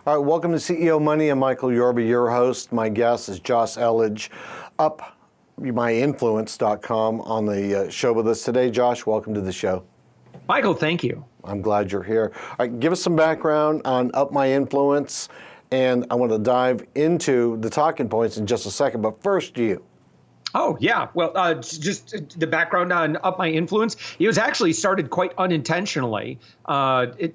All right, welcome to CEO Money. I'm Michael Yorba, your host. My guest is Josh Elledge, UpMyInfluence.com on the show with us today. Josh, welcome to the show. Michael, thank you. I'm glad you're here. All right, give us some background on UpMyInfluence, and I want to dive into the talking points in just a second, but first you. Oh, yeah. Well, just the background on UpMyInfluence, it was actually started quite unintentionally,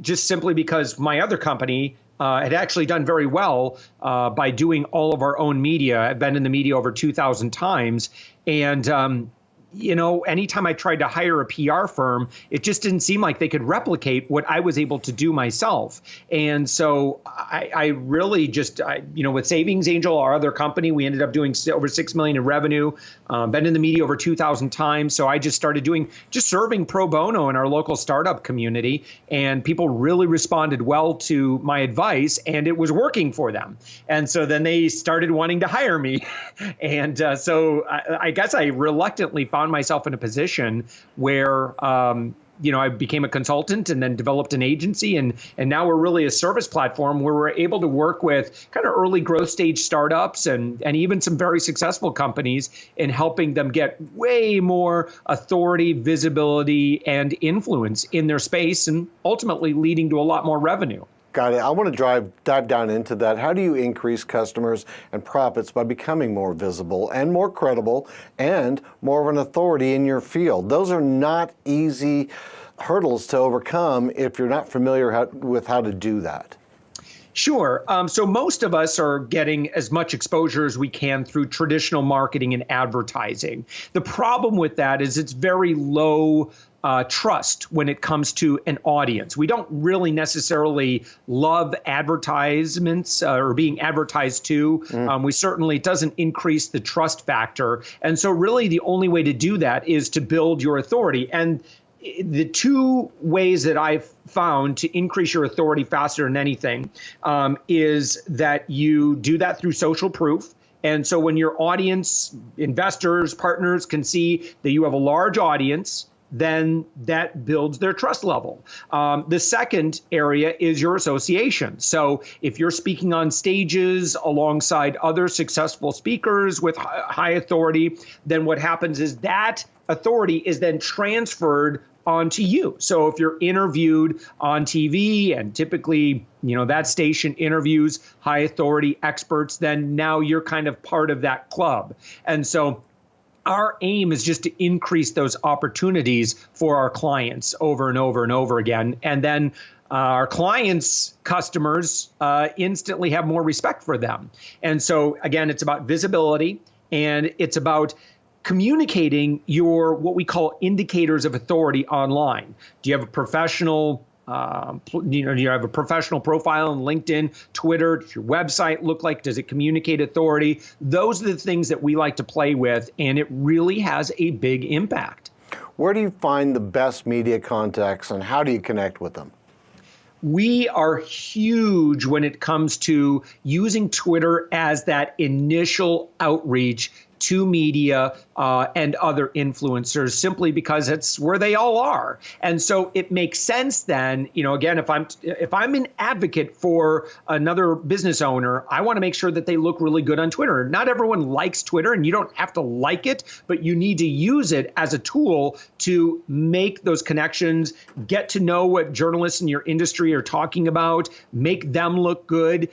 just simply because my other company had actually done very well by doing all of our own media. I've been in the media over 2,000 times. And you know, anytime I tried to hire a PR firm, it just didn't seem like they could replicate what I was able to do myself. And so I really just, with Savings Angel, our other company, we ended up doing over $6 million in revenue, been in the media over 2,000 times. So I just started serving pro bono in our local startup community. And people really responded well to my advice, and it was working for them. And so then they started wanting to hire me. And so I guess I reluctantly found myself in a position where, I became a consultant and then developed an agency. And now we're really a service platform where we're able to work with kind of early growth stage startups and even some very successful companies in helping them get way more authority, visibility, and influence in their space, and ultimately leading to a lot more revenue. Got it. I want to dive down into that. How do you increase customers and profits by becoming more visible and more credible and more of an authority in your field? Those are not easy hurdles to overcome if you're not familiar with how to do that. Sure. So most of us are getting as much exposure as we can through traditional marketing and advertising. The problem with that is it's very low trust when it comes to an audience. We don't really necessarily love advertisements or being advertised to. We certainly, it doesn't increase the trust factor. And so really the only way to do that is to build your authority. And the two ways that I've found to increase your authority faster than anything is that you do that through social proof. And so when your audience, investors, partners can see that you have a large audience, then that builds their trust level. The second area is your association. So if you're speaking on stages alongside other successful speakers with high authority, then what happens is that authority is then transferred onto you. So if you're interviewed on TV, and typically, that station interviews high authority experts, then now you're kind of part of that club. And so our aim is just to increase those opportunities for our clients over and over and over again. And then our clients' customers instantly have more respect for them. And so, again, it's about visibility, and it's about communicating your what we call indicators of authority online. Do you have a professional do you have a professional profile on LinkedIn, Twitter? Does your website look like? Does it communicate authority? Those are the things that we like to play with, and it really has a big impact. Where do you find the best media contacts, and how do you connect with them? We are huge when it comes to using Twitter as that initial outreach to media and other influencers, simply because it's where they all are. And so it makes sense then, again, if I'm an advocate for another business owner, I want to make sure that they look really good on Twitter. Not everyone likes Twitter, and you don't have to like it, but you need to use it as a tool to make those connections, get to know what journalists in your industry are talking about, make them look good,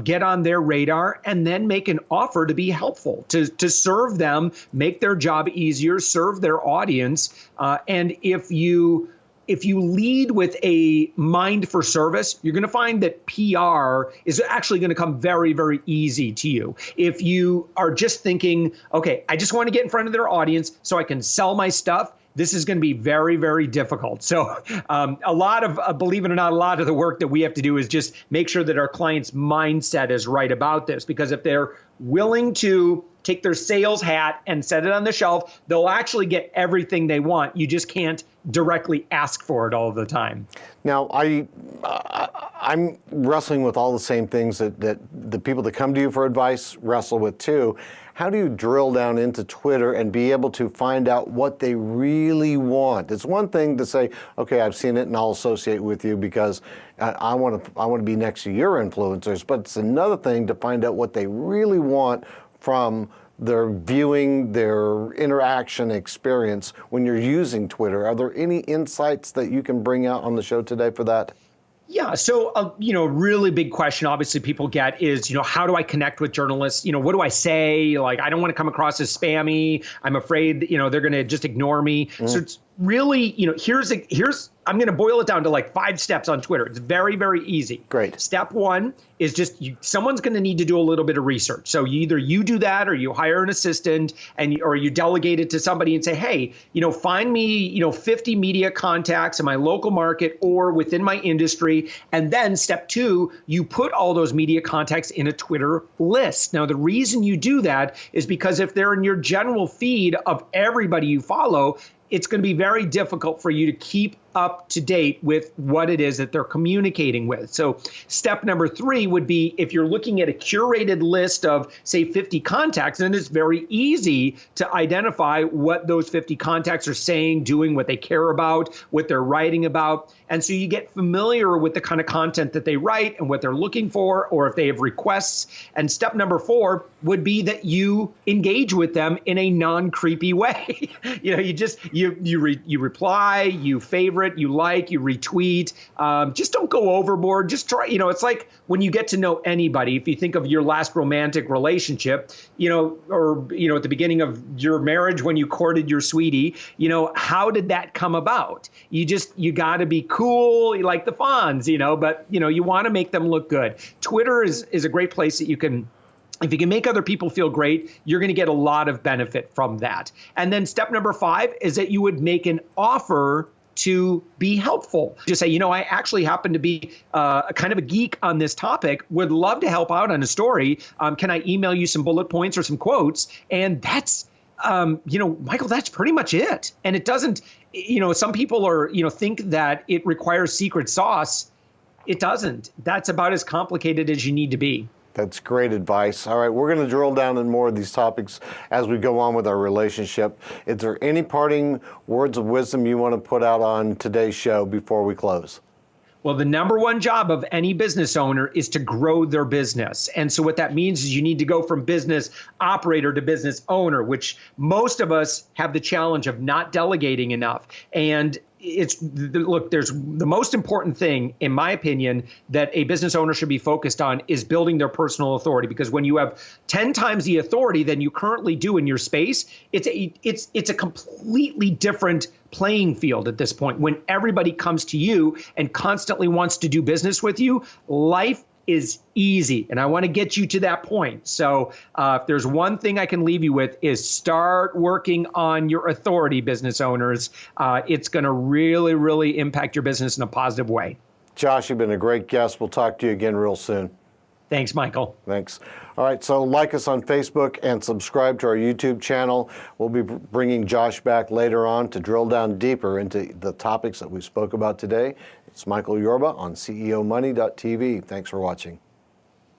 get on their radar, and then make an offer to be helpful, to serve them, make their job easier, serve their audience. And if you lead with a mind for service, you're going to find that PR is actually going to come very, very easy to you. If you are just thinking, okay, I just want to get in front of their audience so I can sell my stuff, this is going to be very, very difficult. So believe it or not, a lot of the work that we have to do is just make sure that our client's mindset is right about this, because if they're willing to take their sales hat and set it on the shelf, they'll actually get everything they want. You just can't directly ask for it all the time. Now, I'm wrestling with all the same things that the people that come to you for advice wrestle with too. How do you drill down into Twitter and be able to find out what they really want? It's one thing to say, okay, I've seen it and I'll associate with you because I want to be next to your influencers, but it's another thing to find out what they really want from their viewing, their interaction experience when you're using Twitter. Are there any insights that you can bring out on the show today for that? Yeah. So, really big question obviously people get is, how do I connect with journalists? What do I say? Like, I don't want to come across as spammy. I'm afraid, they're going to just ignore me. So it's really, I'm going to boil it down to like 5 steps on Twitter. It's very, very easy. Great. Step 1 is just someone's going to need to do a little bit of research. So either you do that or you hire an assistant or you delegate it to somebody and say, hey, find me, 50 media contacts in my local market or within my industry. And then step 2, you put all those media contacts in a Twitter list. Now, the reason you do that is because if they're in your general feed of everybody you follow, it's going to be very difficult for you to keep up to date with what it is that they're communicating with. So step number 3 would be if you're looking at a curated list of, say, 50 contacts, then it's very easy to identify what those 50 contacts are saying, doing, what they care about, what they're writing about. And so you get familiar with the kind of content that they write and what they're looking for, or if they have requests. And step number 4 would be that you engage with them in a non-creepy way. You reply, you favorite, you like, you retweet. Just don't go overboard. Just try, it's like when you get to know anybody, if you think of your last romantic relationship, or at the beginning of your marriage when you courted your sweetie, how did that come about? You got to be cool, you like the Fonz, but you want to make them look good. Twitter is a great place that you can. If you can make other people feel great, you're going to get a lot of benefit from that. And then step number 5 is that you would make an offer to be helpful. Just say, I actually happen to be a kind of a geek on this topic, would love to help out on a story. Can I email you some bullet points or some quotes? And that's, Michael, that's pretty much it. And it doesn't, some people are, think that it requires secret sauce. It doesn't. That's about as complicated as you need to be. That's great advice. All right, we're going to drill down in more of these topics as we go on with our relationship. Is there any parting words of wisdom you want to put out on today's show before we close? Well, the number one job of any business owner is to grow their business. And so what that means is you need to go from business operator to business owner, which most of us have the challenge of not delegating enough. And there's the most important thing, in my opinion, that a business owner should be focused on is building their personal authority. Because when you have 10 times the authority than you currently do in your space, it's a completely different playing field at this point. When everybody comes to you and constantly wants to do business with you, life is easy. And I want to get you to that point. So if there's one thing I can leave you with is start working on your authority, business owners. It's going to really, really impact your business in a positive way. Josh, you've been a great guest. We'll talk to you again real soon. Thanks, Michael. Thanks. All right, so like us on Facebook and subscribe to our YouTube channel. We'll be bringing Josh back later on to drill down deeper into the topics that we spoke about today. It's Michael Yorba on CEOmoney.tv. Thanks for watching.